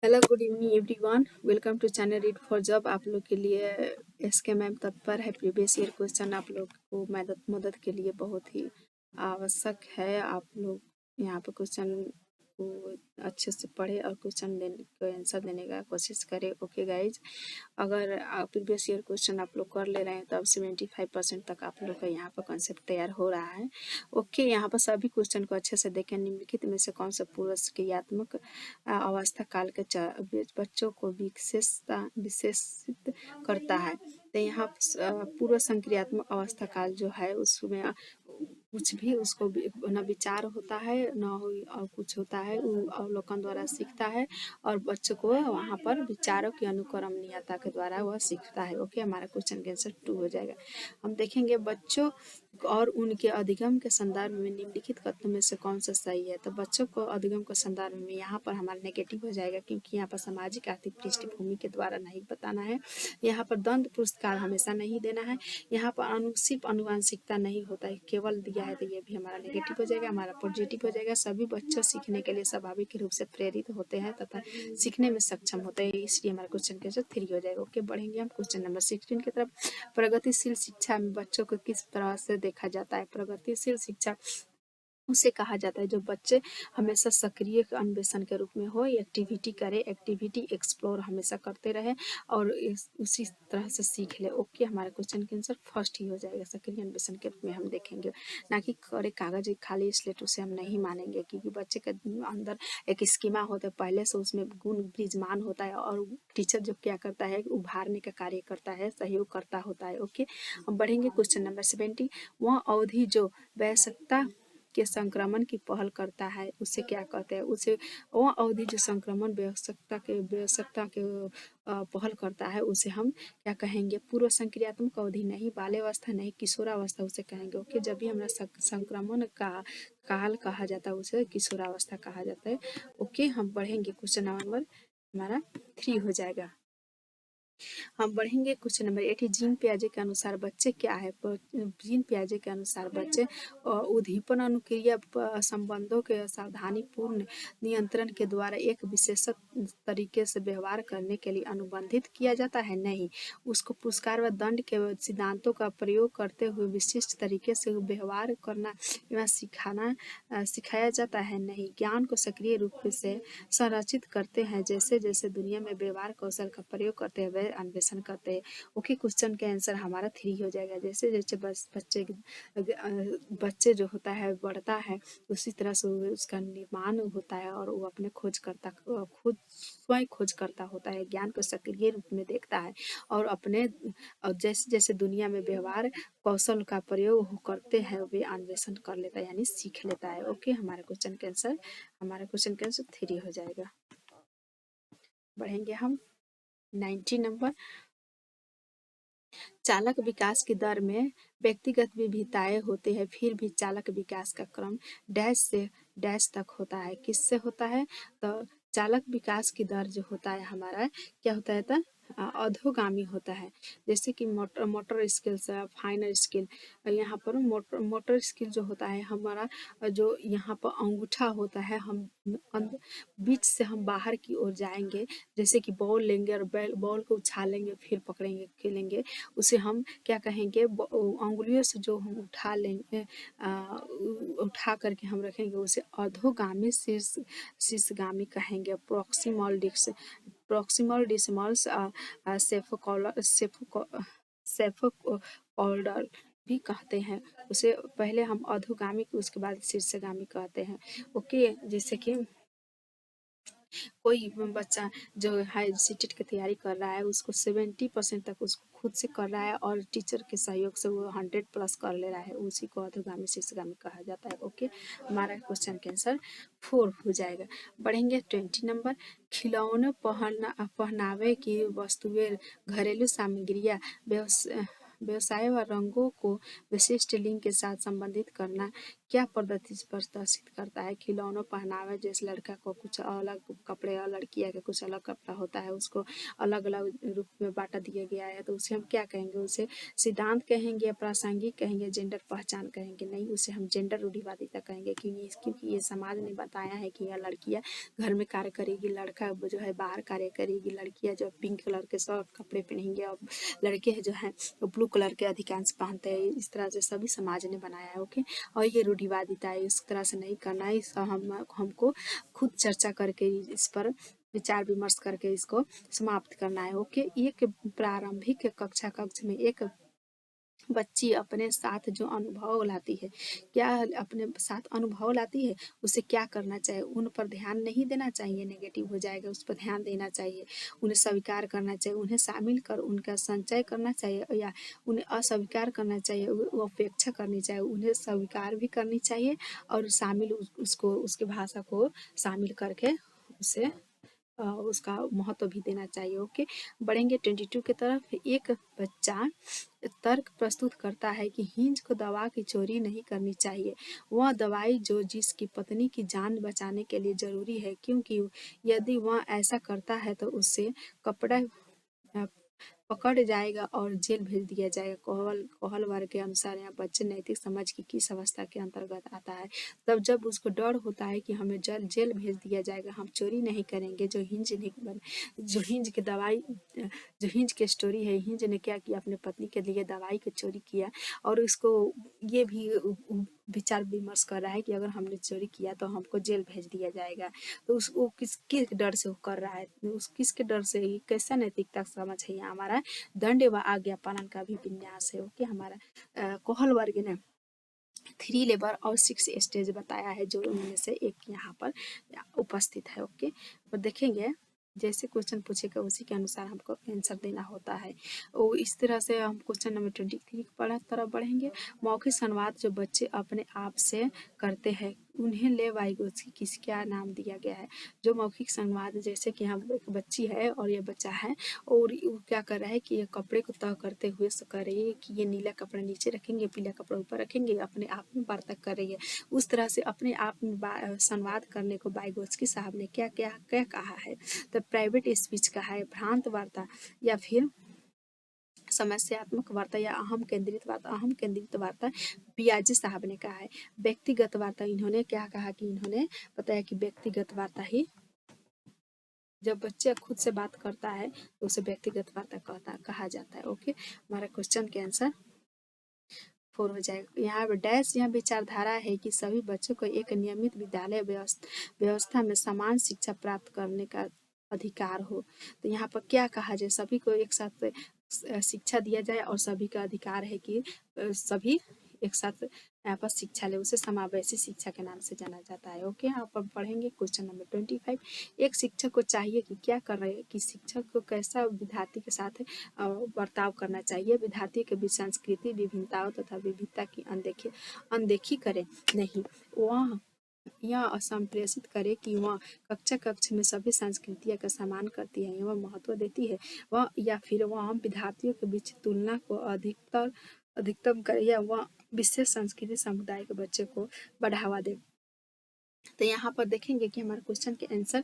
Hello good evening everyone, welcome to channel read for job. आप लोग के लिए एसके मैम तत्पर है। प्रीवियस ईयर क्वेश्चन आप लोग को मदद के लिए बहुत ही आवश्यक है। आप लोग यहाँ पर क्वेश्चन को अच्छे से पढ़े और क्वेश्चन देने को आंसर देने का कोशिश करें। ओके गाइज, अगर प्रीवियस ईयर क्वेश्चन आप लोग कर ले रहे हैं तो अब 75% तक आप लोग का यहाँ पर कॉन्सेप्ट तैयार हो रहा है। ओके, यहाँ पर सभी क्वेश्चन को अच्छे से देखें। निम्नलिखित में से कौन सा पूर्व क्रियात्मक अवस्था काल के बच्चों को विशेषित करता है? तो यहाँ पूर्व संक्रियात्मक अवस्था काल जो है उसमें कुछ भी उसको न विचार होता है न और कुछ होता है, अवलोकन द्वारा सीखता है और बच्चों को वहाँ पर विचारों की अनुक्रमणीयता के द्वारा वह सीखता है। ओके, हमारा क्वेश्चन का आंसर 2 हो जाएगा। हम देखेंगे बच्चों और उनके अधिगम के संदर्भ में निम्नलिखित कथनों में से कौन सा सही है? तो बच्चों को अधिगम के संदर्भ में यहाँ पर हमारा नेगेटिव हो जाएगा, क्योंकि यहाँ पर सामाजिक आर्थिक पृष्ठभूमि के द्वारा नहीं बताना है। यहाँ पर द्वंद पुरस्कार हमेशा नहीं देना है। यहाँ पर सिर्फ अनुवांशिकता नहीं होता है, केवल दिया है, तो ये भी हमारा नेगेटिव हो जाएगा। हमारा पॉजिटिव हो जाएगा। सभी बच्चों सीखने के लिए स्वाभाविक रूप से प्रेरित होते हैं तथा सीखने में सक्षम होते हैं, इसलिए हमारा क्वेश्चन का आंसर 3 हो जाएगा। ओके, बढ़ेंगे हम क्वेश्चन नंबर 16 की तरफ। प्रगतिशील शिक्षा में बच्चों को किस तरह से देखा जाता है? प्रगतिशील शिक्षा उसे कहा जाता है जो बच्चे हमेशा सक्रिय अन्वेषण के रूप में हो, एक्टिविटी करे, एक्टिविटी एक्सप्लोर हमेशा करते रहे और उसी तरह से सीख ले। ओके, हमारे क्वेश्चन के आंसर फर्स्ट ही हो जाएगा। सक्रिय अन्वेषण के रूप में हम देखेंगे, ना कि करे कागज खाली स्लेट, उसे हम नहीं मानेंगे, क्योंकि बच्चे के अंदर एक स्कीमा होता है, पहले से उसमें गुण विराजमान होता है और टीचर जो क्या करता है उभारने का कार्य करता है, सहयोग करता होता है। ओके, हम बढ़ेंगे क्वेश्चन नंबर 70। वह अवधि जो वयस्कता के संक्रमण की पहल करता है उसे क्या कहते हैं? उसे वह अवधि जो संक्रमण वयस्कता के पहल करता है उसे हम क्या कहेंगे? पूर्व संक्रियात्मक अवधि नहीं, बाल्यावस्था नहीं, किशोरावस्था उसे कहेंगे। ओके, जब भी हमारा संक्रमण का काल कहा जाता है उसे किशोरावस्था कहा जाता है। ओके, हम बढ़ेंगे क्वेश्चन नंबर हमारा 3 हो जाएगा। हम बढ़ेंगे क्वेश्चन नंबर 8। जीन पियाजे के अनुसार बच्चे क्या है? जीन पियाजे के अनुसार बच्चे उद्दीपन अनुक्रिया संबंधों के सावधानी पूर्ण नियंत्रण के द्वारा एक विशेष तरीके से व्यवहार करने के लिए अनुबंधित किया जाता है? नहीं, उसको पुरस्कार व दंड के सिद्धांतों का प्रयोग करते हुए विशिष्ट तरीके से व्यवहार करना एवं सिखाया जाता है? नहीं, ज्ञान को सक्रिय रूप से संरचित करते हैं, जैसे जैसे दुनिया में व्यवहार कौशल का प्रयोग करते हैं वे अन्वेषण करते हैं। ओके, क्वेश्चन का आंसर हमारा 3 हो जाएगा। जैसे जैसे बच्चे जो होता है बढ़ता है उसी तरह से उसका निर्माण होता है और वो अपने खुद स्वयं खोज करता होता है, ज्ञान को सक्रिय रूप में देखता है और अपने जैसे जैसे दुनिया में व्यवहार कौशल का प्रयोग करते हैं वे अन्वेषण कर लेता है, यानी सीख लेता है। ओके, हमारा क्वेश्चन का आंसर 3 हो जाएगा। बढ़ेंगे हम 90 नंबर। चालक विकास की दर में व्यक्तिगत विविधताएं होती है, फिर भी चालक विकास का क्रम डैश से डैश तक होता है। किससे होता है? तो चालक विकास की दर जो होता है हमारा क्या होता है? तो अधोगामी होता है। जैसे कि मोटर स्किल्स, फाइनर स्किल, यहाँ पर मोटर स्किल जो होता है हमारा, जो यहाँ पर अंगूठा होता है, हम बीच से हम बाहर की ओर जाएंगे, जैसे कि बॉल लेंगे और बॉल को उछालेंगे फिर पकड़ेंगे खेलेंगे, उसे हम क्या कहेंगे? अंगुलियों से जो हम उठा लेंगे, उठा करके हम रखेंगे उसे अधोगामी शीर्षगामी कहेंगे। प्रॉक्सिमल डिसमल्स सेफोकॉल्डर भी कहते हैं उसे। पहले हम अधोगामी उसके बाद शीर्षगामी कहते हैं। ओके, जैसे कि कोई बच्चा जो हाई सीटेट की तैयारी कर रहा है उसको 70% तक उसको खुद से कर रहा है और टीचर के सहयोग से वो 100+ कर ले रहा है, उसी को अधोगामी शीर्षगामी कहा जाता है। ओके, हमारा क्वेश्चन का आंसर 4 हो जाएगा। बढ़ेंगे 20 नंबर। खिलौने पहनावे की वस्तुएं, घरेलू सामग्रियाँ, व्यवसाय व रंगों को विशिष्ट लिंग के साथ संबंधित करना क्या प्रदर्शित करता है? खिलौनों, पहनावे, जैसे लड़का को कुछ अलग कपड़े और लड़कियां के कुछ अलग कपड़ा होता है, उसको अलग अलग रूप में बांटा दिया गया है, तो उसे हम क्या कहेंगे? उसे सिद्धांत कहेंगे, प्रासंगिक कहेंगे, जेंडर पहचान कहेंगे? नहीं, उसे हम जेंडर रूढ़िवादिता कहेंगे, क्योंकि ये समाज ने बताया है कि यह लड़कियां घर में कार्य करेगी, लड़का जो है बाहर कार्य करेगी, लड़कियां जो पिंक कलर के शर्ट कपड़े पहनेंगे और लड़के जो हैं वो ब्लू कलर के अधिकांश पहनते हैं। इस तरह से सभी समाज ने बनाया है। ओके, और ये रूढ़िवादिता है, इस तरह से नहीं करना है। इस हमको खुद चर्चा करके इस पर विचार विमर्श करके इसको समाप्त करना है। ओके, एक प्रारंभिक कक्ष में एक बच्ची अपने साथ जो अनुभव लाती है, क्या अपने साथ अनुभव लाती है, उसे क्या करना चाहिए? उन पर ध्यान नहीं देना चाहिए, नेगेटिव हो जाएगा, उस पर ध्यान देना चाहिए, उन्हें स्वीकार करना चाहिए, उन्हें शामिल कर उनका संचय करना चाहिए, या उन्हें अस्वीकार करना चाहिए, वो अपेक्षा करनी चाहिए, उन्हें स्वीकार भी करनी चाहिए और शामिल उसको उसकी भाषा को शामिल करके उसे उसका महत्व भी देना चाहिए। ओके, बढ़ेंगे 22 की तरफ। एक बच्चा तर्क प्रस्तुत करता है कि हिंज को दवा की चोरी नहीं करनी चाहिए। वह दवाई जो जिसकी पत्नी की जान बचाने के लिए जरूरी है, क्योंकि यदि वह ऐसा करता है तो उससे कपड़ा पकड़ जाएगा और जेल भेज दिया जाएगा। कोहल वर्ग के अनुसार यहाँ बच्चे नैतिक समझ की किस अवस्था के अंतर्गत आता है? तब जब उसको डर होता है कि हमें जेल भेज दिया जाएगा, हम चोरी नहीं करेंगे। जो हिंज की दवाई जो हिंज की स्टोरी है, हिंज ने क्या किया, अपने पत्नी के लिए दवाई की चोरी किया और उसको ये भी विचार विमर्श कर रहा है कि अगर हमने चोरी किया तो हमको जेल भेज दिया जाएगा। तो वो किसके डर से वो कर रहा है, उस किसके डर से? कैसा नैतिकता समझ है? यहाँ हमारा दंड व आज्ञा पालन का भी विन्यास है। ओके, हमारा कोहल वर्ग ने 3 लेवल और 6 स्टेज बताया है, जो उनमें से एक यहाँ पर उपस्थित है। ओके, और देखेंगे जैसे क्वेश्चन पूछेगा उसी के अनुसार हमको आंसर देना होता है। वो इस तरह से हम क्वेश्चन नंबर 23 की तरफ बढ़ेंगे। मौखिक संवाद जो बच्चे अपने आप से करते हैं, उन्हें ले वाइगोत्स्की किस क्या नाम दिया गया है? जो मौखिक संवाद, जैसे कि हम एक बच्ची है और ये बच्चा है और वो क्या कर रहा है कि ये कपड़े को तह करते हुए कह रही है कि ये नीला कपड़ा नीचे रखेंगे, पीला कपड़ा ऊपर रखेंगे, अपने आप में वार्ता कर रही है। उस तरह से अपने आप में संवाद करने को वाइगोत्स्की साहब ने क्या क्या क्या कहा है? तो प्राइवेट स्पीच कहा है, भ्रांत वार्ता, या फिर समस्यात्मक वार्ता, या अहम केंद्रित वार्ता पियाजे साहब ने कहा है। व्यक्तिगत वार्ता इन्होंने क्या कहा कि इन्होंने बताया कि व्यक्तिगत वार्ता ही, जब बच्चे खुद से बात करता है तो उसे व्यक्तिगत वार्ता कहा जाता है। ओके, हमारा क्वेश्चन के आंसर 4 हो जाएगा। यहाँ डैश यह विचारधारा है कि सभी बच्चों को एक नियमित विद्यालय व्यवस्था में समान शिक्षा प्राप्त करने का अधिकार हो। तो यहाँ पर क्या कहा जाए? सभी को एक साथ शिक्षा दिया जाए और सभी का अधिकार है कि सभी एक साथ यहाँ पर शिक्षा ले, उसे समावेशी शिक्षा के नाम से जाना जाता है। ओके, यहाँ पर पढ़ेंगे क्वेश्चन नंबर 25। एक शिक्षक को चाहिए कि क्या कर रहे हैं कि शिक्षक को कैसा विद्यार्थी के साथ बर्ताव करना चाहिए, विद्यार्थी के बीच संस्कृति विभिन्नताओं तथा विविधता की अनदेखी करे नहीं, वह यह असंप्रेषित करे कि वह कक्ष में सभी संस्कृतियों का सम्मान करती है एवं महत्व देती है, वह या फिर वह विद्यार्थियों के बीच तुलना को अधिकतम करे, या वह विशेष संस्कृति समुदाय के बच्चे को बढ़ावा दे। तो यहाँ पर देखेंगे कि हमारे क्वेश्चन के आंसर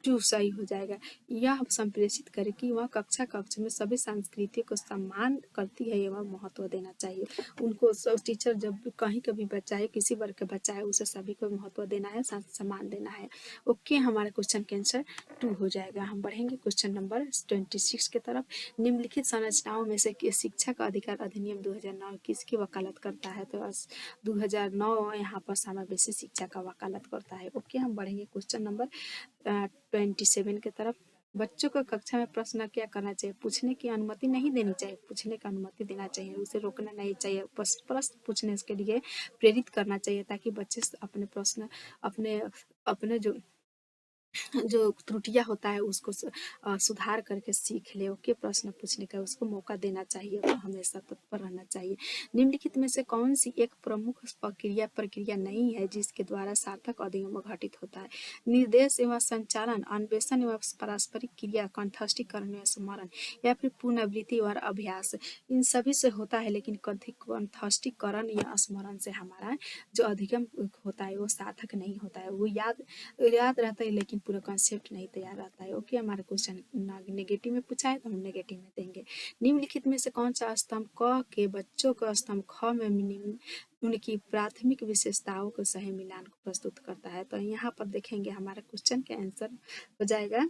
2 सही हो जाएगा। यह संप्रेषित करे कि वह कक्ष में सभी संस्कृतियों को सम्मान करती है एवं महत्व देना चाहिए। उनको टीचर जब कहीं कभी बच्चा है, किसी वर्ग का बच्चा है, उसे सभी को महत्व देना है, सम्मान देना है। ओके, हमारे क्वेश्चन के आंसर 2 हो जाएगा। हम बढ़ेंगे क्वेश्चन नंबर 26 की तरफ। निम्नलिखित संरचनाओं में से शिक्षा का अधिकार अधिनियम 2009 किसकी वकालत करता है? तो 2009 यहाँ पर समावेशी शिक्षा का वकालत करता है। ओके, हम बढ़ेंगे क्वेश्चन नंबर 27 की तरफ। बच्चों को कक्षा में प्रश्न क्या करना चाहिए? पूछने की अनुमति नहीं देनी चाहिए, पूछने की अनुमति देना चाहिए, उसे रोकना नहीं चाहिए, प्रश्न पूछने के लिए प्रेरित करना चाहिए, ताकि बच्चे अपने प्रश्न अपने अपने जो जो त्रुटियाँ होता है उसको सुधार करके सीख ले। ओके, प्रश्न पूछने का उसको मौका देना चाहिए और हमेशा तत्पर रहना चाहिए। निम्नलिखित में से कौन सी एक प्रमुख प्रक्रिया नहीं है जिसके द्वारा सार्थक अधिगम घटित होता है? निर्देश एवं संचालन, अन्वेषण एवं पारस्परिक क्रिया, कंठस्थीकरण एवं स्मरण, या फिर पुनरावृत्ति और अभ्यास। इन सभी से होता है, लेकिन कंठस्थीकरण या स्मरण से हमारा जो अधिगम होता है वो सार्थक नहीं होता है। वो याद याद रहता है लेकिन पूरा कॉन्सेप्ट नहीं तैयार रहता है। ओके, हमारा क्वेश्चन नेगेटिव में पूछा है तो हम नेगेटिव में देंगे। निम्नलिखित में से कौन सा स्तंभ क के बच्चों का स्तंभ ख में उनकी प्राथमिक विशेषताओं के सही मिलान को प्रस्तुत करता है? तो यहाँ पर देखेंगे हमारा क्वेश्चन का आंसर हो जाएगा